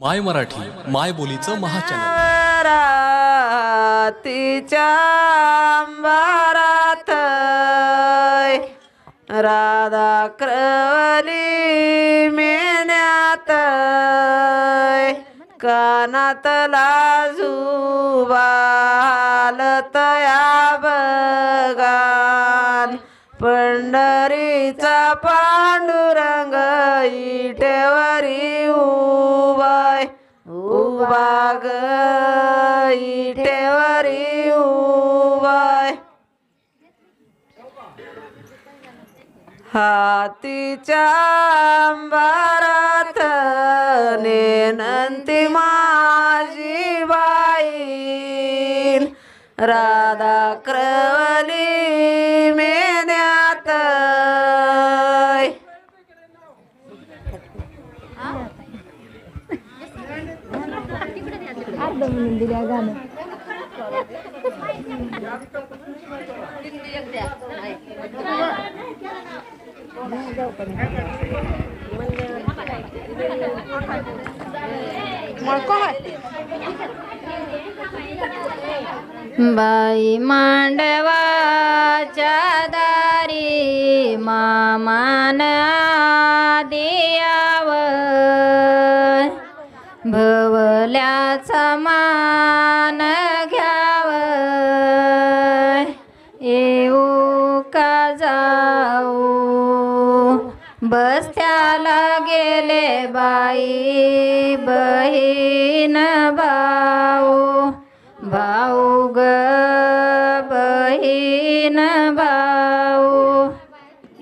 माय मराठी माय बोलीचं महाचॅनल. रातीच्या अंधारात राधा क्रवली मेण्यात कानात लाजूबालत या बगान पंढरीचा पांडुरंग इटेवरी उभाय उभा ग इटेवरी उभाय हातीच्या अंबारात नेनंती माझी बाई राधा क्रवली मेण्यात अर्ध म्हणून दिल्या गाणं बाई मांडवाच्या दारी मामान दियावर भवल्याचा मान घ्यावं येऊ का जाऊ बस्त्याला गेले बाई बहीण भाऊ भाऊ ग बहीण भाऊ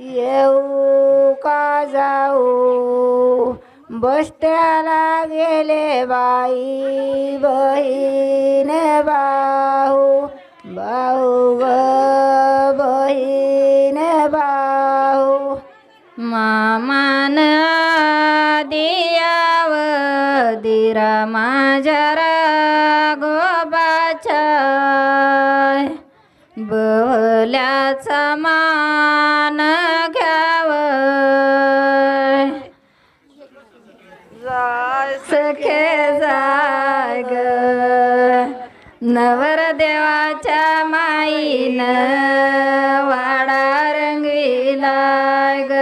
येऊ का जाऊ बस्त्याला गेले बाई बहीण भाऊ भाऊ ग बहीण भाऊ मामान दियाव दिरा माझ्या गोबाच्या बहल्याचा मान घ्याव सखे जाय ग नवरदेवाच्या माईन वाडा रंगविलाय ग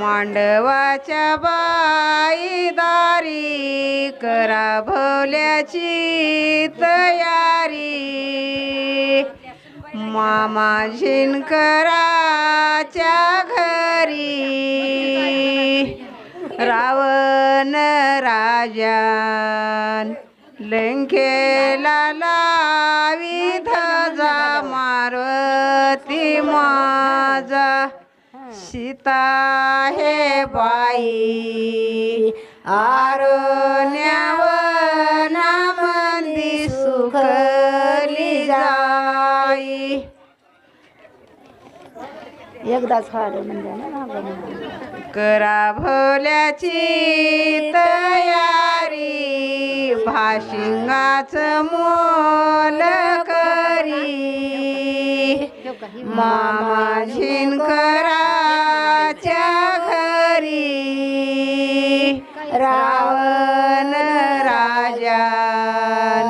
मांडवाच्या बाई दारी करा भोल्याची तयारी मामा झिनकराच्या घरी रावण राजान लंकेला लावी धजा मारुती माझा सीता हे बाई आरण्यावनामंदी सुखली जाई एकदाच हाड म्हणजे ना करा भोल्याची तयारी भाशिंगाचं मोल करी मामा झिनकराच्या घरी रावण राजान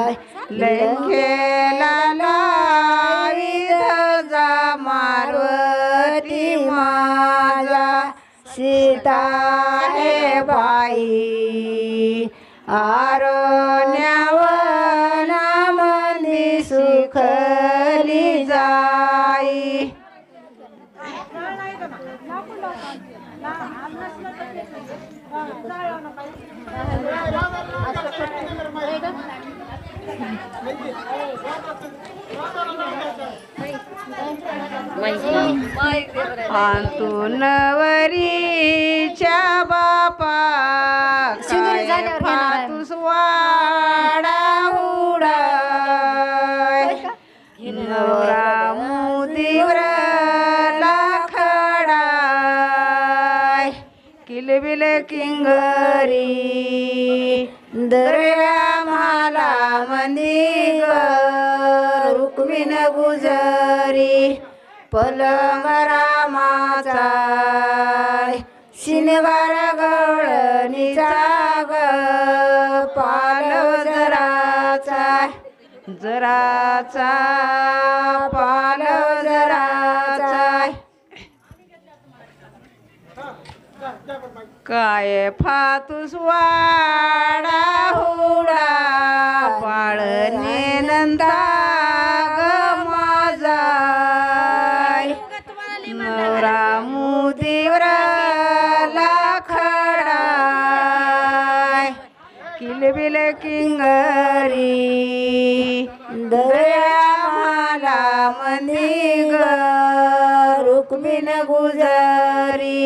लंकेला लावी धजा मारुती माझा सीता हे बाई आरण्यावनामंदी सुखली जाई नवरीच्या बापा फातूस वाडा उडाय नवरा मुदीवर लाखडाय किलबिल किंगरी दर्या मला मंदी रुक्मिण गुजरी पलंग रामाचा शिनवार गवळणीचा जराचा पाल जराचा काय फातूस वाडा हुडा पाळणे नंदा ग माझा नवरा मुदीवर लाखडा किलबिल किंगरी दर्या मला मंदी ग रुक्मिण गुजरी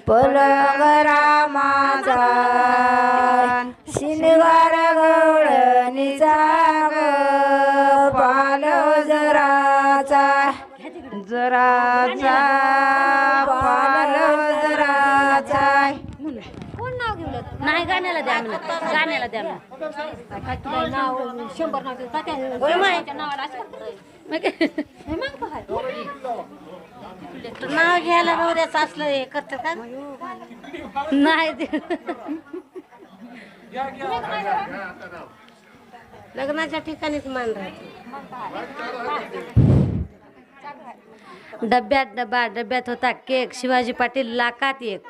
पलंग रामाचा शिनगार गवळणीचा ग पाल जराचा जराचा पाल जराचा नाही गाण्याला द्या म्हणलं गाण्याला द्या काय तुला नाव 100 नाव नाव घ्यायला नवऱ्याचं असलं हे करतात का नाही लग्नाच्या ठिकाणीच मान राहते डब्यात डबा डब्यात होता केक शिवाजी पाटील लाखात एक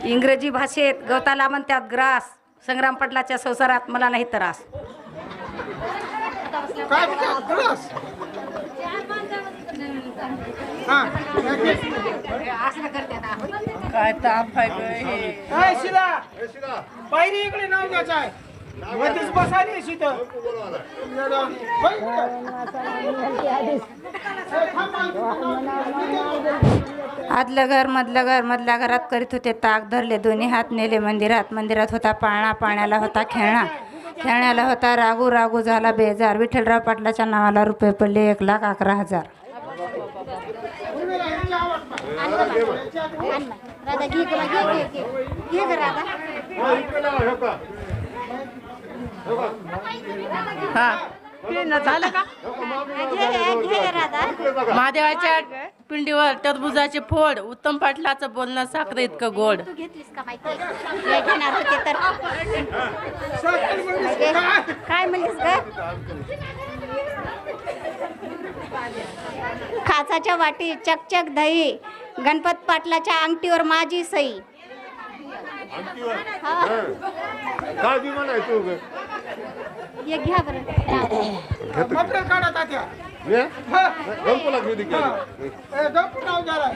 इंग्रजी भाषेत गवताला म्हणतात ग्रास संग्राम पाटलाच्या संसारात मला नाही त्रास काय ताप आहे काय शिला पायरी इकडे नाव घ्यायचं आहे मध्येच बसायला शिथं आदलं घर मधल्या घरात करीत होते ताक धरले दोन्ही हात नेले मंदिरात मंदिरात होता पाळणा पाण्याला होता खेळणा खेळण्याला होता रागू रागू झाला बेजार विठ्ठलराव पाटलाच्या नावाला रुपये पडले 1,11,000 झालं का महादेवाच्या पिंडीवर टरबुजाचे फोड उत्तम पाटलाचं बोलणं साखर इतकं गोड काय म्हणलीस ग खाचाच्या वाटी चकचक दही गणपत पाटलाच्या अंगठीवर माझी सई काय बी म्हणायचो एक घ्या बरं मटेरियल काढा तात्या गंपूला खरेदी केली गंपू नाव द्यायला